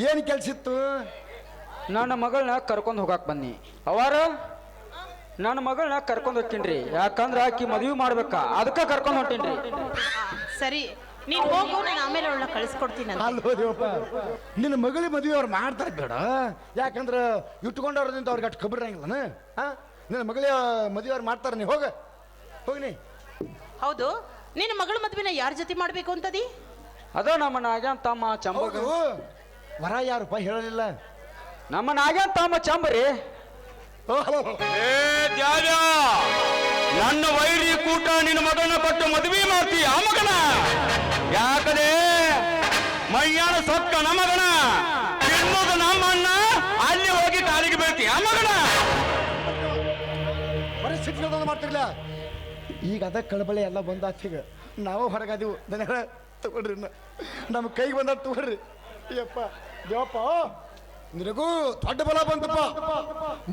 ಏನು ಕೆಲಸ ಇತ್ತು? ನನ್ನ ಮಗಳನ್ನ ಕರ್ಕೊಂಡು ಹೋಗಕ್ಕೆ ಬನ್ನಿ ಅವಾರ. ನನ್ನ ಮಗಳನ್ನ ಕರ್ಕೊಂಡು ಹೋಗ್ತೀನಿ ಯಾಕಂದ್ರೆ ಆಕಿ ಮದುವೆ ಮಾಡ್ಬೇಕಾ ಅದಕ್ಕೆ ಕರ್ಕೊಂಡು ಹೊಂಟೀನಿ. ಸರಿ ನೀನು ಹೋಗು, ನಾನು ಆಮೇಲೆ ಅವಳನ್ನ ಕಳಿಸ್ಕೊಡ್ತೀನಿ. ಅಲ್ವೋ ದೇವಪ್ಪ, ನಿನ್ನ ಮಗಳಿಗೆ ಮದುವೆ ಅವ್ರು ಮಾಡ್ತಾರೆ ಬೇಡ, ಯಾಕಂದ್ರೆ ಇಟ್ಕೊಂಡವ್ರದಿಂದ ಅವ್ರಿಗೆ ಅಷ್ಟು ಖಬರ್ ಇರಂಗಿಲ್ಲನ. ನಿನ್ನ ಮಗಳ ಮದುವೆ ಅವ್ರು ಮಾಡ್ತಾರೆ, ನೀ ಹೋಗಿ ನೀ. ಹೌದು, ನಿನ್ನ ಮಗಳ ಮದುವೆನ ಯಾರ ಜೊತೆ ಮಾಡಬೇಕು ಅಂತದಿ? ಅದ ನಮ್ಮ ನಾಗ್ಯಾನ್ ತಮ್ಮ ಚಂಬಗ. ವರ ಯಾರಪ್ಪ ಹೇಳಲಿಲ್ಲ? ನಮ್ಮ ನಾಗ್ಯಾನ್ ತಮ್ಮ ಚಂಬರಿ. ನನ್ನ ವೈರಿ ಕೂಟ ನಿನ್ನ ಮಗನ ಕೊಟ್ಟು ಮದುವೆ ಮಾಡ್ತೀಯ ಆ ಮಗನ? ಯಾಕಡೆ ಮೈಯಾನ ಸೊಕ್ಕ ನಮಗನ ತಿನ್ನೋದು ನಮ್ಮನ್ನ ಅಲ್ಲಿ ಹೋಗಿ ಕಾಲಿಗೆ ಬೀಳ್ತೀಯ ಆ ಮಗನ? ಪರಿಸ್ಥಿತಿ ಮಾಡ್ತಿರ್ಲ. ಈಗ ಅದ ಕಳಬಳೆ ಎಲ್ಲ ಬಂದಾಚೀಗ ನಾವು ಹೊರಗಾದೀವು. ದನ ತಗೊಳ್ರಿ, ನಮ್ಮ ಕೈಗೆ ಬಂದ ತಗೊಳ್ರಿ. ಅಯ್ಯಪ್ಪ ದೇವಪ್ಪ, ನಿನಗೂ ದೊಡ್ಡ ಬಲ ಬಂತಪ್ಪ.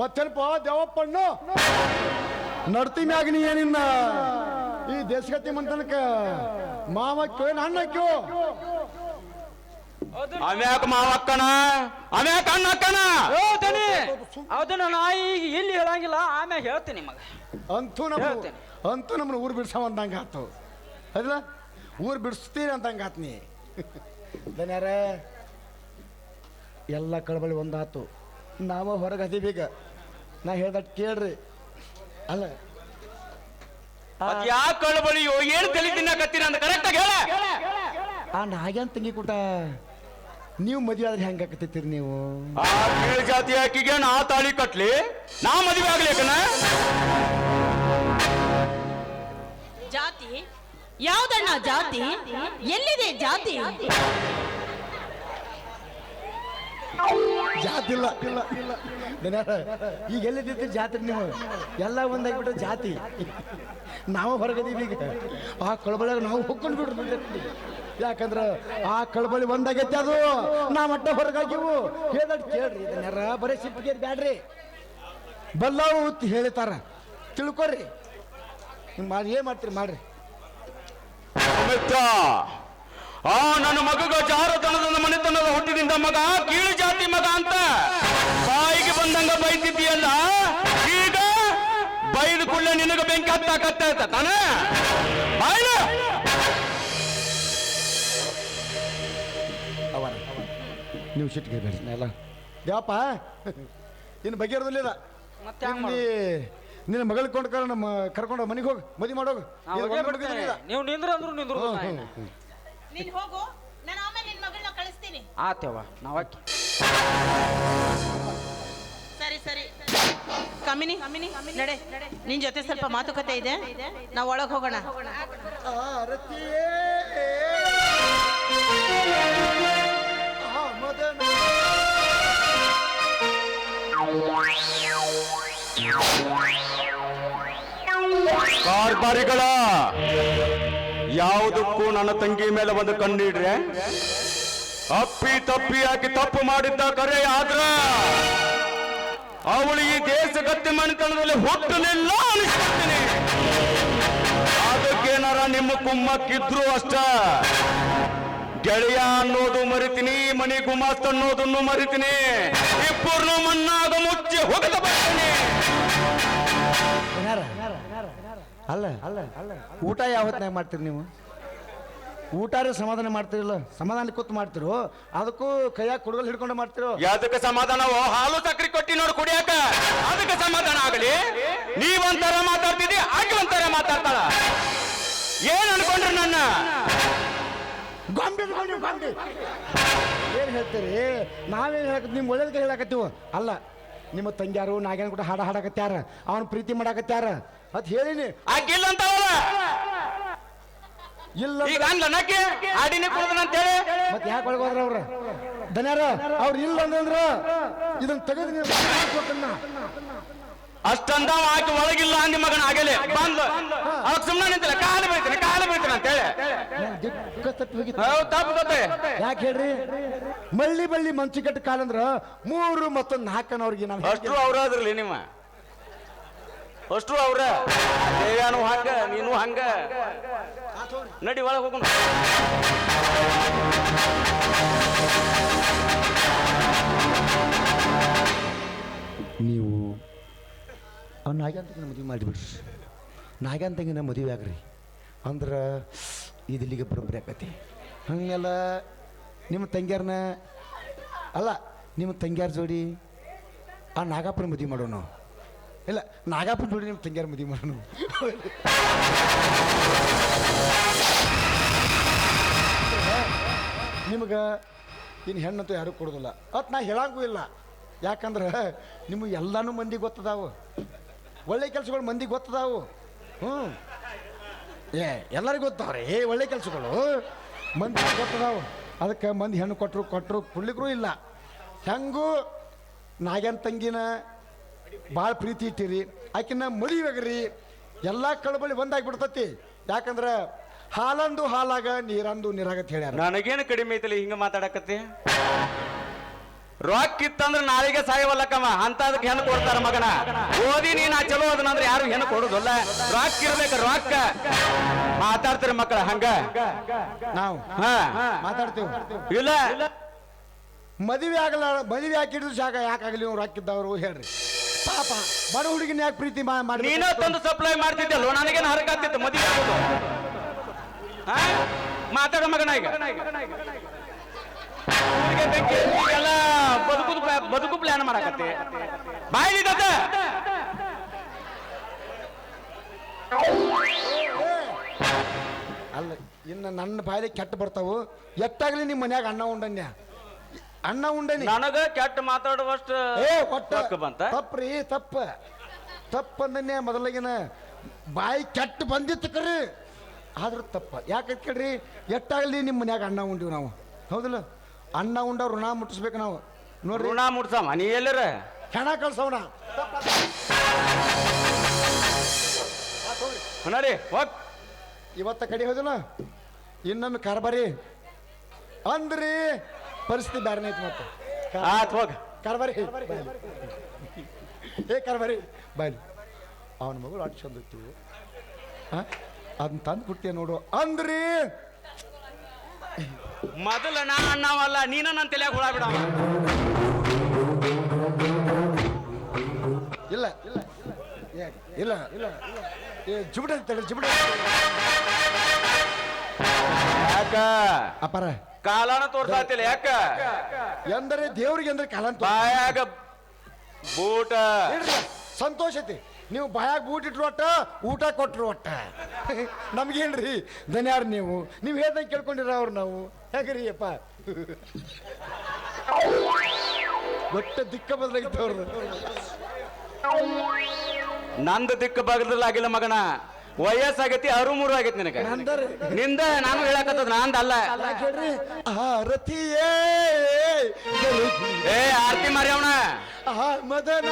ಮತ್ತೇನಪ್ಪ ದೇವಪ್ಪಣ್ಣ ನಡ್ತಿ ಮ್ಯಾಗ ನೀ ಏನಿನ್ನ ಈ ದೇಶಗತಿ ಮಂತನಕ ಮಾವಕ್ಕೋ ಏನು ಹಣ್ಣಕ್ಕೋ? ಅವ್ಯಾಕ ಮಾವಕ್ಕನ ಅವ್ಯಾಕ ಅಣ್ಣಕ್ಕನ? ಅದನ್ನ ನಾ ಈಗ ಇಲ್ಲಿ ಹೇಳಂಗಿಲ್ಲ, ಆಮ್ಯಾಗ ಹೇಳ್ತೀನಿ ಮಗ. ಅಂತೂ ನಮ್ಮನ್ನ ಊರು ಬಿಡ್ಸವ ಅಂದಂಗೆ ಆತು. ಅಲ್ಲ ಊರು ಬಿಡಿಸ್ತೀರಿ ಅಂತಂಗೆ ಆತು. ನೀ ದನ್ಯಾರ ಎಲ್ಲ ಕಳಬಳಿ ಒಂದಾತು, ನಾವು ಹೊರಗೆ ಅದೀವೀಗ. ನಾ ಹೇಳ್ದಟ್ಟು ಕೇಳ್ರಿ. ಅಲ್ಲ ಯಾ ಕಳಬಳಿಯೋ ಏನು ತಲೆ ತಿನ್ನಕತ್ತೀರ ಅಂತ ಕರೆಕ್ಟಾಗಿ ಹೇಳ. ಆ ನಾಗ್ಯಾನ್ ತಂಗಿ ಕೂಟ ನೀವು ಮದುವೆ ಆದ್ರೆ ಹೆಂಗೆ ಆಕತ್ತೀರಿ ನೀವು? ಆ ಕೀಳು ಜಾತಿ ಆಕಿಗೆ ನಾ ತಾಳಿ ಕಟ್ಲಿ, ನಾ ಮದುವೆ ಆಗ್ಲೇಕನ? ಜಾತಿ ಯಾವ್ದಣ್ಣ? ಜಾತಿ ಎಲ್ಲಿದೆ ಜಾತಿ? ಜಾತಿ ಇಲ್ಲ ಈಗ ಎಲ್ಲಿದ್ದಿತ್ತು ಜಾತ್ರೆ? ನೀವು ಎಲ್ಲ ಒಂದಾಗ್ಬಿಟ್ರೆ ಜಾತಿ. ನಾವು ಹೊರಗದೀವಿ ಈಗ. ಆ ಕಳಬಳಿಯಾಗ ನಾವು ಹೊಕ್ಕೊಂಡು ಬಿಡ್ರಿ, ಯಾಕಂದ್ರೆ ಆ ಕಳಬಳಿ ಒಂದಾಗೈತೆ. ಅದು ನಾ ಮಟ್ಟ ಹೊರಗಾಗಿವು. ಹೇಳ್ದಟ್ಟು ಕೇಳ್ರಿ. ಇದನ್ಯಾರ ಬರೀ ಸಿಟ್ಟಿಗೆ ಬ್ಯಾಡ್ರಿ, ಬಲ್ಲಾವು ಹೇಳ್ತಾರ, ತಿಳ್ಕೊಡ್ರಿ. ಮಾಡಿ ಏನ್ ಮಾಡ್ತೀರಿ ಮಾಡ್ರಿ. ಆ ನನ್ನ ಮಗಗ ಜಾರತನದ ಮನೆತನದ ಹುಟ್ಟಿದಿಂದ ಮಗ ಕೀಳು ಜಾತಿ ಮಗ ಅಂತ ಬಾಯಿಗೆ ಬಂದಂಗ ಬೈತಿದ್ದೀಯಲ್ಲ, ಈಗ ಬೈದು ಕುಳ್ಳ ನಿನಗ ಬೆಂಕಿ ಹತ್ತಾಕತ್ತ ತಾನೆ? ಅವರ ನೀವು ಸಿಟ್ಟಿಗೆ ಬೇಡ ಎಲ್ಲ ದೇವಪ್ಪ, ಇನ್ನು ಬಗೆಹರದಿಲ್ಲ. ನಿನ್ನ ಮಗಳ ಕರ್ಕೊಂಡು ಮನೆಗೆ ಹೋಗಿ ಮದುವೆ ಮಾಡೋಗು. ನೀವು ನಿಂದ್ರ ಅಂದ್ರು ನಿಂದ್ರು. ನೀನು ಹೋಗು, ನಾನು ಆಮೇಲೆ ನಿನ್ನ ಮಗಳನ್ನ ಕಳಿಸ್ತೀನಿ. ಆತೇವ ನಾವಾಕಿ. ಸರಿ ಸರಿ ಕಮಿನಿ ನಡೆ, ನಿನ್ ಜೊತೆ ಸ್ವಲ್ಪ ಮಾತುಕತೆ ಇದೆ, ನಾವು ಒಳಗೆ ಹೋಗೋಣ. ಕಾರ್ಬಾರಿಗಳ ಯಾವುದಕ್ಕೂ ನನ್ನ ತಂಗಿ ಮೇಲೆ ಒಂದು ಕಣ್ಣಿಡ್ರೆ ಅಪ್ಪಿ ತಪ್ಪಿ ಹಾಕಿ ತಪ್ಪು ಮಾಡಿದ್ದ ಕರೆ ಆದ್ರ ಅವಳು ಈ ದೇಶಗತ್ತಿ ಮನೆತನದಲ್ಲಿ ಹುಟ್ಟಲಿಲ್ಲ ಅನಿಸ್ಕೊಳ್ತೀನಿ. ಅದಕ್ಕೇನಾರ ನಿಮ್ಮ ಕುಮ್ಮಕ್ಕಿದ್ರು ಅಷ್ಟ. ಗೆಳೆಯ ಅನ್ನೋದು ಮರಿತೀನಿ, ಮನಿ ಗುಮಾಸ್ತ ಅನ್ನೋದನ್ನು ಮರಿತೀನಿ. ಇಬ್ಬರನ್ನು ಮಣ್ಣಾಗ ಮುಚ್ಚಿ ಹೋಗದ ಬರ್ತೀನಿ. ಅಲ್ಲ ಊಟ ಯಾವತ್ನಾಗ ಮಾಡ್ತೀರಿ ನೀವು? ಊಟಾರೆ ಸಮಾಧಾನ ಮಾಡ್ತಿರಲ್ಲ, ಸಮಾಧಾನ ಕೂತ್ ಮಾಡ್ತಿರೋ? ಅದಕ್ಕೂ ಕೈಯಾಗ ಕುಡುಗಲ್ ಹಿಡ್ಕೊಂಡು ಮಾಡ್ತಿರೋ? ಯಾವ್ದಕ್ಕೆ ಸಮಾಧಾನವೋ? ಹಾಲು ಸಕ್ರಿ ಕೊಟ್ಟಿ ನೋಡಿ ಕುಡಿಯಾಕ, ಅದಕ್ಕೆ ಸಮಾಧಾನ ಆಗಲಿ. ನೀವಂತರ ಮಾತಾಡ್ತಿದ್ದಿ, ಆಕೆ ಒಂಥರ ಮಾತಾಡ್ತಾಳ. ಏನ್ ಅನ್ಕೊಂಡ್ರಿ ನನ್ನ? ಏನ್ ಹೇಳ್ತೀರಿ? ನಾವೇನ್ ಹೇಳಕ್ ನಿಮ್ ಒಳ್ಳೇದಕ್ಕೆ ಹೇಳಕತ್ತೀವ. ಅಲ್ಲ ನಿಮ್ಮ ತಂಗ್ಯಾರು ನಾಗೇನ ಕೂಡ ಹಾಡಾಕತ್ಯಾರ, ಅವನ್ ಪ್ರೀತಿ ಮಾಡಾಕತ್ಯಾರ ಅದ್ ಹೇಳಿನಿ. ಆಕಿಲ್ಲ ಅಂತ ಇಲ್ಲ ಈಗ ನಕ್ಕೆ ಆಡಿನ ಕುಡ್ದನಂತೇಳಿ ಮತ್ತೆ ಯಾಕೆ ಒಳಗೋದ್ರ ಅವ್ರ ದನ್ಯಾರ? ಅವ್ರು ಇಲ್ಲ ಅಂದ್ರ ಇದನ್ನ ತೆಗೆದು ಅಷ್ಟಂದ ಆಕೆ ಒಳಗಿಲ್ಲ ಅಂದಿ ಮಗನ ಆಗಲೇ ಬಂದು ಅವಾಗ ಸುಮ್ಮನೆ ನಿಂತಿಲ್ಲ, ಕಾಲು ಬೀಳ್ತೀನಿ ಅಂತೇಳಿ ತಪ್ಪು ಗೊತ್ತೇ. ಯಾಕೆ ಹೇಳ್ರಿ? ಮಳ್ಳಿ ಬಳ್ಳಿ ಮಂಚಿ ಕಟ್ಟ ಕಾಲಂದ್ರ 3 ಮತ್ತೊಂದು 4 ಅವ್ರಿಗೆ ನಾವು ಅಷ್ಟ್ರು ಅವ್ರಾದ್ರಲಿ ನಿಮ್ಮ ಅಷ್ಟ್ರು ಅವ್ರ ದೇವ್ಯಾನು ಹಂಗ ನೀನು ಹಂಗ. ನಡಿ ಒಳಗೆ ಹೋಗೋಣ. ಅವ್ನು ನಾಗ್ಯಾಂತಂಗಿನ ಮದುವೆ ಮಾಡಿಬಿಡ್ರಿ, ನಾಗ್ಯಾಂತಂಗಿನ ಮದುವೆ ಆಗ್ರಿ ಅಂದ್ರೆ ಇದಿಲ್ಲಿಗೆ ಬರೋಬ್ಬರಿ ಆಕತಿ. ಹಂಗೆಲ್ಲ ನಿಮ್ಮ ತಂಗ್ಯಾರನ್ನ ಅಲ್ಲ, ನಿಮ್ಮ ತಂಗ್ಯಾರ ಜೋಡಿ ಆ ನಾಗಪ್ಪನ ಮದುವೆ ಮಾಡೋಣ. ಇಲ್ಲ, ನಾಗಪ್ಪನ ಜೋಡಿ ನಿಮ್ಮ ತಂಗ್ಯಾರ ಮದುವೆ ಮಾಡೋಣ. ನಿಮಗೆ ಇನ್ನು ಹೆಣ್ಣಂತೂ ಯಾರೂ ಕೊಡೋದಿಲ್ಲ ಅತ್ ನಾ ಹೇಳಂಗೂ ಇಲ್ಲ. ಯಾಕಂದ್ರೆ ನಿಮಗೆ ಎಲ್ಲನೂ ಮಂದಿ ಗೊತ್ತದಾವು, ಒಳ್ಳೆ ಕೆಲಸಗಳು ಮಂದಿ ಗೊತ್ತದಾವು. ಎಲ್ಲರಿಗೂ ಗೊತ್ತಾವ್ರಿ ಒಳ್ಳೆ ಕೆಲಸಗಳು ಮಂದಿ ಗೊತ್ತದಾವು. ಅದಕ್ಕೆ ಮಂದಿ ಹೆಣ್ಣು ಕೊಟ್ಟರು ಕೊಡ್ಲಿಕ್ಕೂ ಇಲ್ಲ. ಹೆಂಗೂ ನಾಗ್ಯಾನ ತಂಗಿನ ಭಾಳ ಪ್ರೀತಿ ಇಟ್ಟಿರಿ, ಆಕಿನ ಮದುವೆಗ್ರಿ, ಎಲ್ಲ ಕಳಬಳಿ ಒಂದಾಗಿಬಿಡ್ತತಿ. ಯಾಕಂದ್ರೆ ಹಾಲಂದು ಹಾಲಾಗ ನೀರಂದು ನೀರಾಗತ್ ಹೇಳ್ಯಾರ. ನನಗೇನು ಕಡಿಮೆ ಐತಲ್ಲ ಹಿಂಗ ಮಾತಾಡಕತ್ತಿ? ರೊಕ್ಕ ಇತ್ತಂದ್ರೆ ನಾಳೆಗೆ ಸಾಯವಲ್ಲಕ್ಕಮ್ಮ ಅಂತ ಅದಕ್ಕೆ ಹೆಣ್ಣು ಕೊಡ್ತಾರ ಮಗನ. ಓದಿ ನೀನ್ ಚಲೋ ಅದನಂದ್ರೆ ಯಾರು ಹೆಣ್ಣು ಕೊಡುದಲ್ಲ. ರೊಕ್ಕ ಇರ್ಬೇಕು, ರೊಕ್ಕ. ಮಾತಾಡ್ತೀರಿ ಮಕ್ಕಳ ಹಂಗ ನಾವು ಮಾತಾಡ್ತೇವೆ. ಇಲ್ಲ ಮದುವೆ ಆಗಲ್ಲ, ಮದುವೆ ಹಾಕಿದ್ರು ಸಾಕ, ಯಾಕಾಗಲಿ ಇವ್ರು ಹಾಕಿದ್ದವ್ರು ಹೇಳ್ರಿ. ಪಾಪ ಬಡ ಹುಡುಗಿನ ಯಾಕೆ ಪ್ರೀತಿ ಮಾಡಿ? ನೀನ ತಂದು ಸಪ್ಲೈ ಮಾಡ್ತಿದ್ದಲ್ವ, ನನಗೇನು ಹರಕಾಗ್ತಿತ್ತು ಮದುವೆ ಆಗೋದು? ಮಾತಾಡೋ ಮಗನ ಈಗ ಎಲ್ಲ ಬದುಕು ಪ್ಲಾನ್ ಮಾಡಕತ್ತಿ ಬಾಯಿ ಅಲ್ಲ. ಇನ್ನು ನನ್ನ ಬಾಯಿಲೆ ಕೆಟ್ಟ ಬರ್ತಾವು. ಎಟ್ಟಾಗ್ಲಿ ನಿಮ್ಮ ಮನ್ಯಾಗ ಅಣ್ಣ ಉಂಡನ್ಯ, ಅಣ್ಣ ಉಂಡನಿ. ನನಗ ಕೆಟ್ಟ ಮಾತಾಡುವಷ್ಟು ಒಟ್ಟ ಬಂತ. ತಪ್ಪ್ರಿ, ತಪ್ಪಂದನ್ಯ ಮೊದಲಾಗಿನ ಬಾಯಿ ಕೆಟ್ಟ ಬಂದಿತ್ತು ಕರಿ, ಆದ್ರೂ ತಪ್ಪ. ಯಾಕಂತ ಕೇಳ್ರಿ, ಎಟ್ಟಾಗಲಿ ನಿಮ್ಮ ಮನ್ಯಾಗ ಅಣ್ಣ ಉಂಡಿವಿ ನಾವು, ಹೌದಿಲ್ಲ? ಅಣ್ಣ ಉಂಡ ಋಣ ಮುಟ್ಟಿಸ್ಬೇಕು ನಾವು. ನೋಡ್ರಿ, ಋಣ ಮುಟ್ಸಮ್ಮ ನೀ ಎಲ್ಲರ ಹೆಣ ಕಳ್ಸೋಣ ನೋಡಿ. ಹೋಗ್ ಇವತ್ತ ಕಡೆ ಹೋದಿಲ್ಲ, ಇನ್ನೊಮ್ಮೆ ಕಾರ್ಬಾರಿ ಅಂದ್ರಿ ಪರಿಸ್ಥಿತಿ ಬ್ಯಾರನೇ ಐತಿ. ಮತ್ತೆ ಆತ್ ಹೋಗ ಕಾರ್ಬಾರಿ, ಕಾರ್ಬಾರಿ ಬಾಯ್ಲಿ. ಅವನ ಮಗಳು ಅಷ್ಟು ಚಂದ ಇತ್ತು, ಅದನ್ನ ತಂದು ಬಿಡ್ತೀಯ ನೋಡು ಅಂದ್ರಿ. ಮೊದಲ ನಾ ಅಣ್ಣವಲ್ಲ, ನೀನ ನನ್ನ ತಲೆಯಾಗ ಹುಳ ಬಿಡ. ಇಲ್ಲ ಇಲ್ಲ ಇಲ್ಲ ಇಲ್ಲ ಜಿಬಿಡ ಜಿಬಿಡ ಯಾಕ ಅಪಾರ ಕಾಲನ ತೋರ್ಸಾತಿಲ್ಲ? ಯಾಕ ಎಂದರೆ ದೇವ್ರಿಗೆ ಅಂದ್ರೆ ಕಾಲ ಬಾಯಾಗ ಬೂಟ ಸಂತೋಷ ಐತಿ. ನೀವು ಬಾಯಾಗ ಬೂಟ್ ಇಟ್ರು ಒಟ್ಟ, ಊಟ ಕೊಟ್ರು ಒಟ್ಟ. ನಮ್ಗೇನ್ರಿ ಧನ್ಯಾರ ನೀವು ಹೇಳ್ದಂಗೆ ಕೇಳ್ಕೊಂಡಿರ ಅವ್ರು. ನಾವು ಹೇಗ್ರಿ ಅಪ್ಪ, ಒಟ್ಟ ದಿಕ್ಕ ಬದಲಾಗಿತ್ತು ಅವ್ರದ್ದು. ನಂದು ದಿಕ್ಕ ಬಗಲಾಗಿಲ್ಲ ಮಗನ, ವಯಸ್ಸಾಗೈತಿ, 63 ಆಗೈತಿ ನಿನಗೆ. ನಿಂದ ನಾನು ಹೇಳಕತ್ತದ ನಂದಲ್ಲ. ಹೇಳ್ರಿ ಆರತಿಯೇ ಏ ಆರ್ತಿ ಮಾರ್ಯವಣ ಮದನ